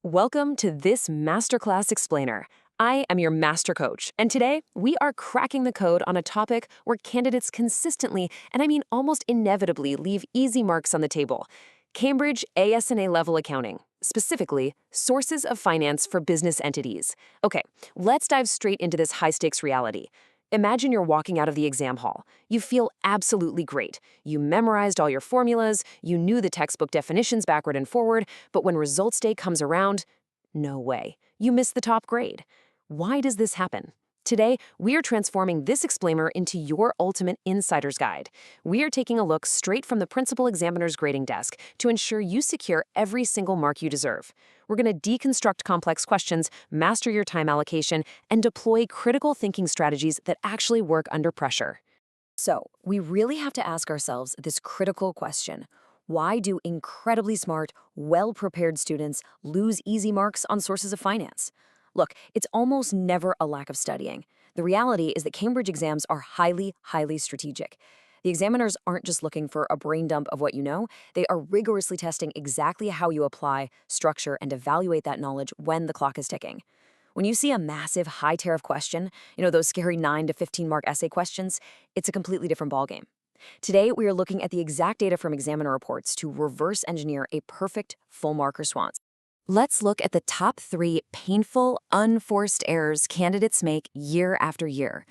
Welcome to this Masterclass Explainer. I am your master coach, and today we are cracking the code on a topic where candidates consistently, and I mean almost inevitably, leave easy marks on the table. Cambridge AS&A level accounting, specifically sources of finance for business entities. Okay, let's dive straight into this high-stakes reality. Imagine you're walking out of the exam hall. You feel absolutely great. You memorized all your formulas, you knew the textbook definitions backward and forward, but when results day comes around, no way. You miss the top grade. Why does this happen? Today, we are transforming this explainer into your ultimate insider's guide. We are taking a look straight from the principal examiner's grading desk to ensure you secure every single mark you deserve. We're going to deconstruct complex questions, master your time allocation, and deploy critical thinking strategies that actually work under pressure. So, we really have to ask ourselves this critical question. Why do incredibly smart, well-prepared students lose easy marks on sources of finance? Look, it's almost never a lack of studying. The reality is that Cambridge exams are highly strategic. The examiners aren't just looking for a brain dump of what you know, they are rigorously testing exactly how you apply, structure, and evaluate that knowledge when the clock is ticking. When you see a massive high tariff question, those scary 9 to 15 mark essay questions, it's a completely different ballgame. Today, we are looking at the exact data from examiner reports to reverse engineer a perfect full mark response. Let's look at the top 3 painful, unforced errors candidates make year after year.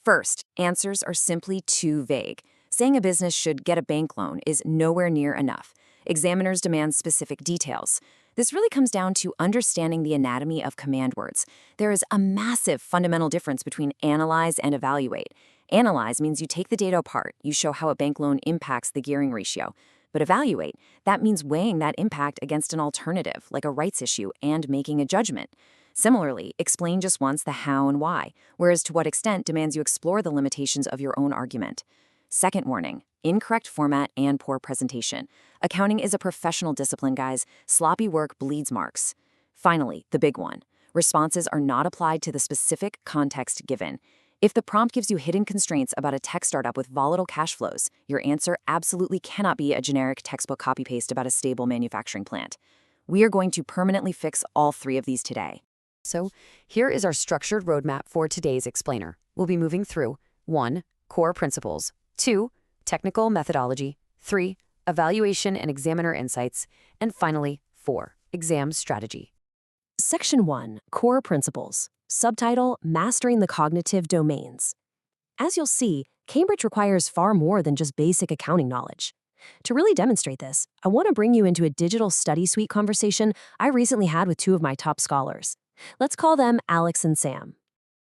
First, answers are simply too vague. Saying a business should get a bank loan is nowhere near enough. Examiners demand specific details. This really comes down to understanding the anatomy of command words. There is a massive fundamental difference between analyze and evaluate. Analyze means you take the data apart, you show how a bank loan impacts the gearing ratio. But evaluate, that means weighing that impact against an alternative, like a rights issue, and making a judgment. Similarly, explain just once the how and why, whereas to what extent demands you explore the limitations of your own argument. Second warning, incorrect format and poor presentation. Accounting is a professional discipline, guys. Sloppy work bleeds marks. Finally, the big one. Responses are not applied to the specific context given. If the prompt gives you hidden constraints about a tech startup with volatile cash flows, your answer absolutely cannot be a generic textbook copy-paste about a stable manufacturing plant. We are going to permanently fix all 3 of these today. So, here is our structured roadmap for today's explainer. We'll be moving through 1. Core principles, 2. Technical methodology, 3. Evaluation and examiner insights, and finally, 4. Exam strategy. Section 1. Core principles. Subtitle, Mastering the Cognitive Domains. As you'll see, Cambridge requires far more than just basic accounting knowledge. To really demonstrate this, I want to bring you into a digital study suite conversation I recently had with 2 of my top scholars. Let's call them Alex and Sam.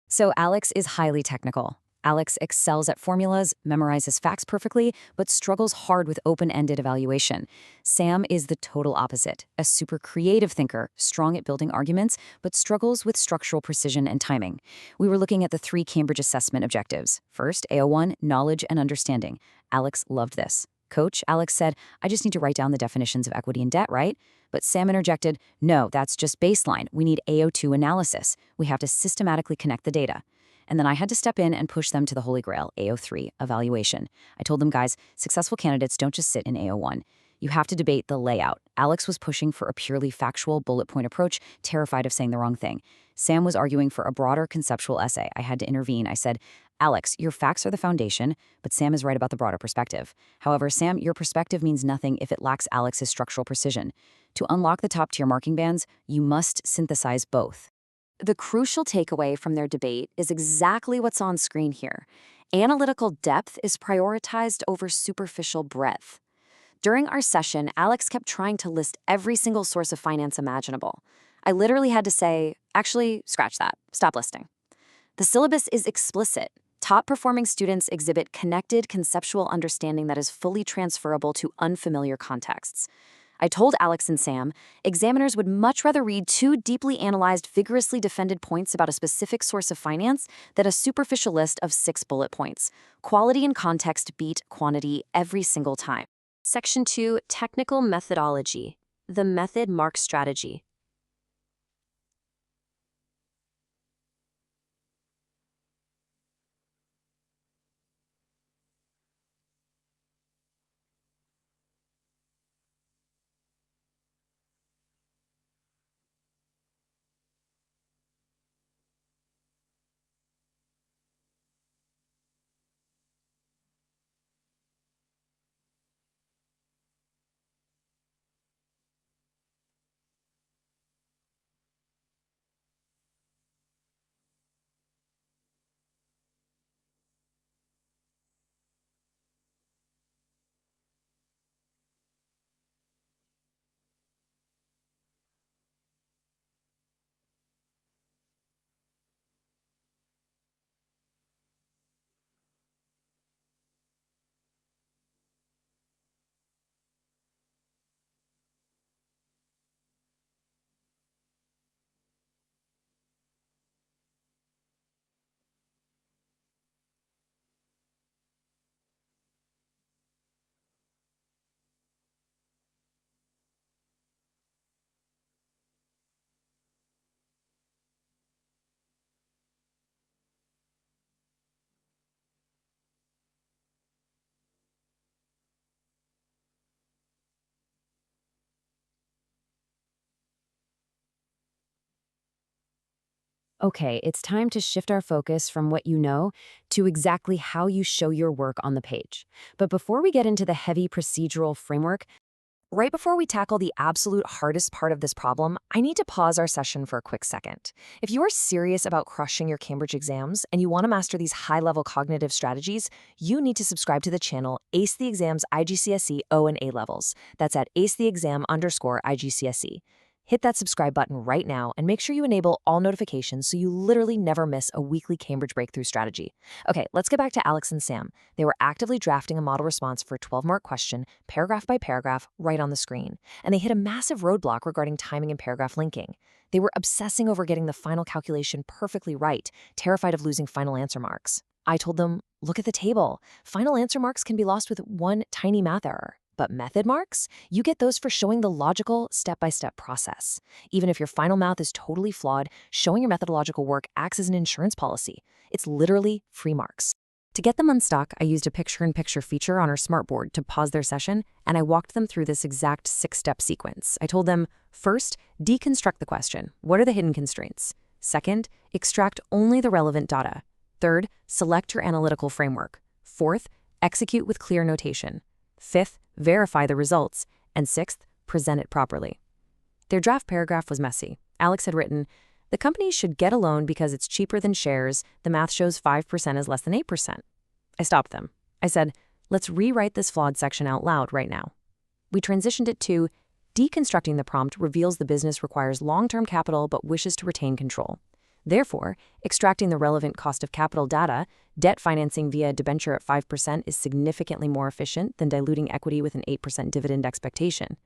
So Alex is highly technical. Alex excels at formulas, memorizes facts perfectly, but struggles hard with open-ended evaluation. Sam is the total opposite, a super creative thinker, strong at building arguments, but struggles with structural precision and timing. We were looking at the 3 Cambridge assessment objectives. First, AO1, knowledge and understanding. Alex loved this. Coach, Alex said, I just need to write down the definitions of equity and debt, right? But Sam interjected, no, that's just baseline. We need AO2 analysis. We have to systematically connect the data. And then I had to step in and push them to the holy grail, AO3, evaluation. I told them, guys, successful candidates don't just sit in AO1. You have to debate the layout. Alex was pushing for a purely factual bullet point approach, terrified of saying the wrong thing. Sam was arguing for a broader conceptual essay. I had to intervene. I said, Alex, your facts are the foundation, but Sam is right about the broader perspective. However, Sam, your perspective means nothing if it lacks Alex's structural precision. To unlock the top-tier marking bands, you must synthesize both. The crucial takeaway from their debate is exactly what's on screen here. Analytical depth is prioritized over superficial breadth. During our session, Alex kept trying to list every single source of finance imaginable. I literally had to say, actually, scratch that. Stop listing. The syllabus is explicit. Top-performing students exhibit connected conceptual understanding that is fully transferable to unfamiliar contexts. I told Alex and Sam, examiners would much rather read 2 deeply analyzed, vigorously defended points about a specific source of finance than a superficial list of 6 bullet points. Quality and context beat quantity every single time. Section 2, Technical Methodology. The Method Mark Strategy. Okay, it's time to shift our focus from what you know to exactly how you show your work on the page. But before we get into the heavy procedural framework, right before we tackle the absolute hardest part of this problem, I need to pause our session for a quick second. If you are serious about crushing your Cambridge exams and you want to master these high-level cognitive strategies, you need to subscribe to the channel Ace the Exam's IGCSE O and A levels. That's at acetheexam_IGCSE. Hit that subscribe button right now and make sure you enable all notifications so you literally never miss a weekly Cambridge breakthrough strategy. Okay, let's get back to Alex and Sam. They were actively drafting a model response for a 12-mark question, paragraph by paragraph, right on the screen. And they hit a massive roadblock regarding timing and paragraph linking. They were obsessing over getting the final calculation perfectly right, terrified of losing final answer marks. I told them, look at the table. Final answer marks can be lost with one tiny math error. But method marks? You get those for showing the logical, step-by-step process. Even if your final math is totally flawed, showing your methodological work acts as an insurance policy. It's literally free marks. To get them unstuck, I used a picture-in-picture feature on our smartboard to pause their session, and I walked them through this exact 6-step sequence. I told them, first, deconstruct the question. What are the hidden constraints? Second, extract only the relevant data. Third, select your analytical framework. Fourth, execute with clear notation. Fifth, verify the results. And sixth, present it properly. Their draft paragraph was messy. Alex had written, the company should get a loan because it's cheaper than shares. The math shows 5% is less than 8%. I stopped them. I said, let's rewrite this flawed section out loud right now. We transitioned it to, deconstructing the prompt reveals the business requires long-term capital but wishes to retain control. Therefore, extracting the relevant cost of capital data, debt financing via debenture at 5% is significantly more efficient than diluting equity with an 8% dividend expectation.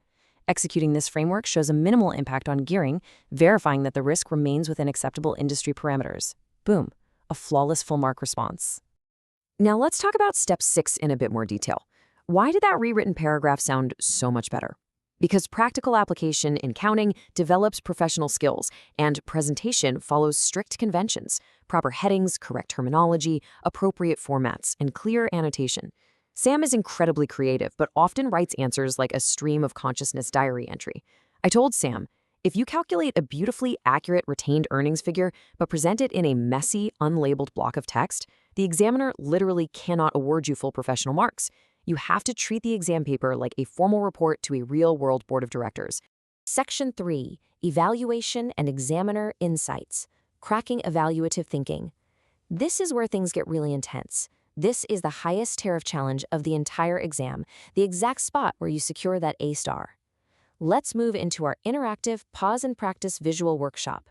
Executing this framework shows a minimal impact on gearing, verifying that the risk remains within acceptable industry parameters. Boom, a flawless full-mark response. Now let's talk about step 6 in a bit more detail. Why did that rewritten paragraph sound so much better? Because practical application in counting develops professional skills, and presentation follows strict conventions, proper headings, correct terminology, appropriate formats, and clear annotation. Sam is incredibly creative, but often writes answers like a stream of consciousness diary entry. I told Sam, if you calculate a beautifully accurate retained earnings figure, but present it in a messy, unlabeled block of text, the examiner literally cannot award you full professional marks. You have to treat the exam paper like a formal report to a real-world board of directors. Section 3, Evaluation and Examiner Insights, Cracking Evaluative Thinking. This is where things get really intense. This is the highest tariff challenge of the entire exam, the exact spot where you secure that A star. Let's move into our interactive pause and practice visual workshop.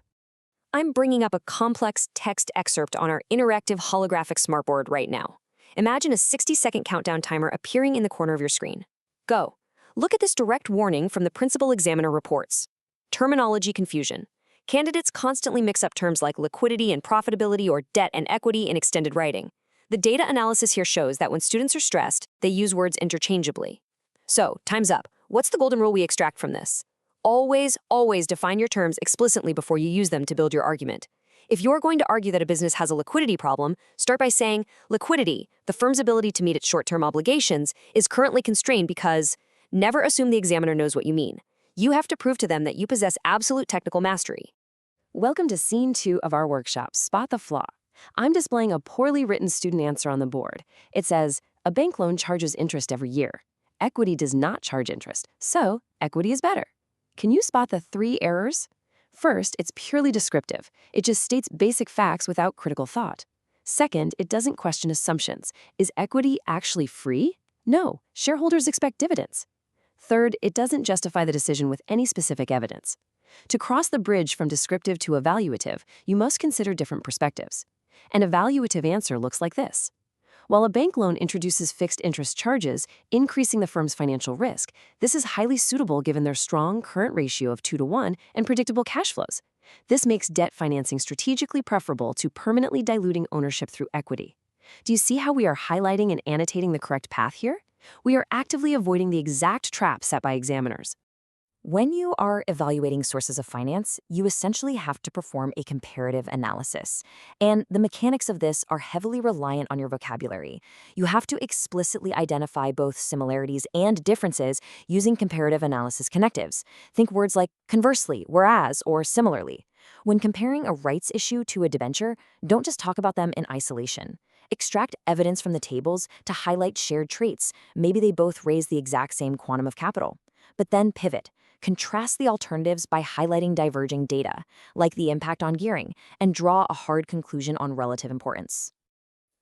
I'm bringing up a complex text excerpt on our interactive holographic smartboard right now. Imagine a 60-second countdown timer appearing in the corner of your screen. Go. Look at this direct warning from the principal examiner reports. Terminology confusion. Candidates constantly mix up terms like liquidity and profitability or debt and equity in extended writing. The data analysis here shows that when students are stressed, they use words interchangeably. So, time's up. What's the golden rule we extract from this? Always, always define your terms explicitly before you use them to build your argument. If you're going to argue that a business has a liquidity problem, start by saying, liquidity, the firm's ability to meet its short-term obligations, is currently constrained because. Never assume the examiner knows what you mean. You have to prove to them that you possess absolute technical mastery. Welcome to Scene 2 of our workshop, Spot the Flaw. I'm displaying a poorly written student answer on the board. It says, a bank loan charges interest every year. Equity does not charge interest, so equity is better. Can you spot the 3 errors? First, it's purely descriptive. It just states basic facts without critical thought. Second, it doesn't question assumptions. Is equity actually free? No, shareholders expect dividends. Third, it doesn't justify the decision with any specific evidence. To cross the bridge from descriptive to evaluative, you must consider different perspectives. An evaluative answer looks like this. While a bank loan introduces fixed interest charges, increasing the firm's financial risk, this is highly suitable given their strong current ratio of 2-to-1 and predictable cash flows. This makes debt financing strategically preferable to permanently diluting ownership through equity. Do you see how we are highlighting and annotating the correct path here? We are actively avoiding the exact trap set by examiners. When you are evaluating sources of finance, you essentially have to perform a comparative analysis. And the mechanics of this are heavily reliant on your vocabulary. You have to explicitly identify both similarities and differences using comparative analysis connectives. Think words like conversely, whereas, or similarly. When comparing a rights issue to a debenture, don't just talk about them in isolation. Extract evidence from the tables to highlight shared traits. Maybe they both raise the exact same quantum of capital. But then pivot. Contrast the alternatives by highlighting diverging data, like the impact on gearing, and draw a hard conclusion on relative importance.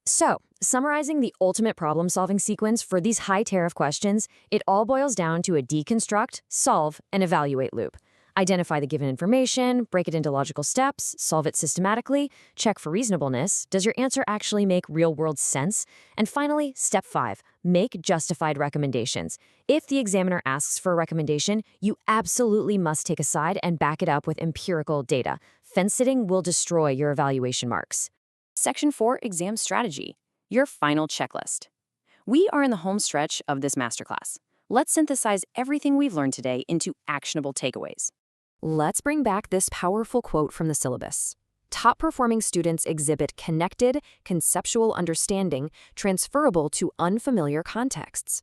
So, summarizing the ultimate problem-solving sequence for these high-tariff questions, it all boils down to a deconstruct, solve, and evaluate loop. Identify the given information, break it into logical steps, solve it systematically, check for reasonableness. Does your answer actually make real-world sense? And finally, step 5, make justified recommendations. If the examiner asks for a recommendation, you absolutely must take a side and back it up with empirical data. Fence-sitting will destroy your evaluation marks. Section 4, Exam Strategy, your final checklist. We are in the home stretch of this masterclass. Let's synthesize everything we've learned today into actionable takeaways. Let's bring back this powerful quote from the syllabus. Top-performing students exhibit connected, conceptual understanding transferable to unfamiliar contexts.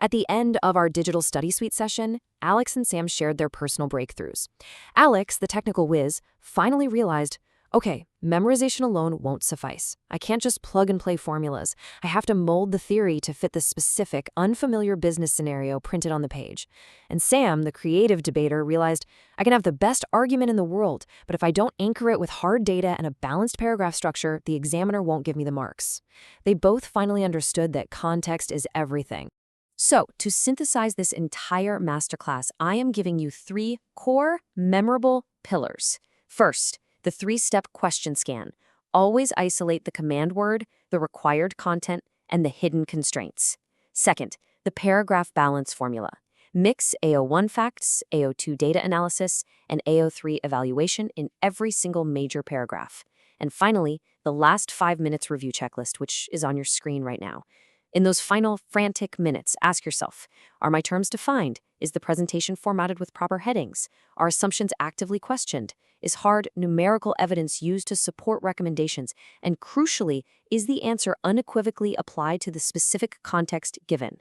At the end of our Digital Study Suite session, Alex and Sam shared their personal breakthroughs. Alex, the technical whiz, finally realized, okay, memorization alone won't suffice. I can't just plug and play formulas. I have to mold the theory to fit the specific, unfamiliar business scenario printed on the page. And Sam, the creative debater, realized I can have the best argument in the world, but if I don't anchor it with hard data and a balanced paragraph structure, the examiner won't give me the marks. They both finally understood that context is everything. So, to synthesize this entire masterclass, I am giving you 3 core, memorable pillars. First, the 3-step question scan. Always isolate the command word, the required content, and the hidden constraints. Second, the paragraph balance formula. Mix AO1 facts, AO2 data analysis, and AO3 evaluation in every single major paragraph. And finally, the last 5 minutes review checklist, which is on your screen right now. In those final frantic minutes, ask yourself, are my terms defined? Is the presentation formatted with proper headings? Are assumptions actively questioned? Is hard numerical evidence used to support recommendations? And crucially, is the answer unequivocally applied to the specific context given?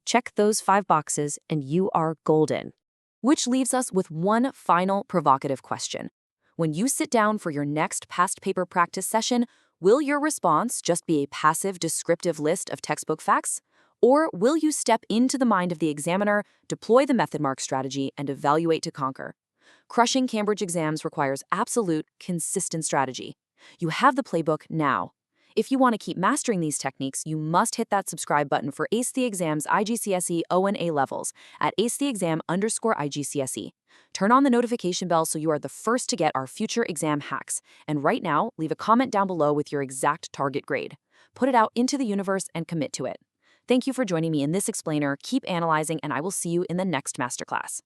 Check those 5 boxes and you are golden. Which leaves us with one final provocative question. When you sit down for your next past paper practice session, will your response just be a passive descriptive list of textbook facts? Or will you step into the mind of the examiner, deploy the method mark strategy, and evaluate to conquer? Crushing Cambridge exams requires absolute, consistent strategy. You have the playbook now. If you want to keep mastering these techniques, you must hit that subscribe button for Ace the Exam's IGCSE O&A levels at acetheexam_IGCSE. Turn on the notification bell so you are the first to get our future exam hacks. And right now, leave a comment down below with your exact target grade. Put it out into the universe and commit to it. Thank you for joining me in this explainer. Keep analyzing, and I will see you in the next masterclass.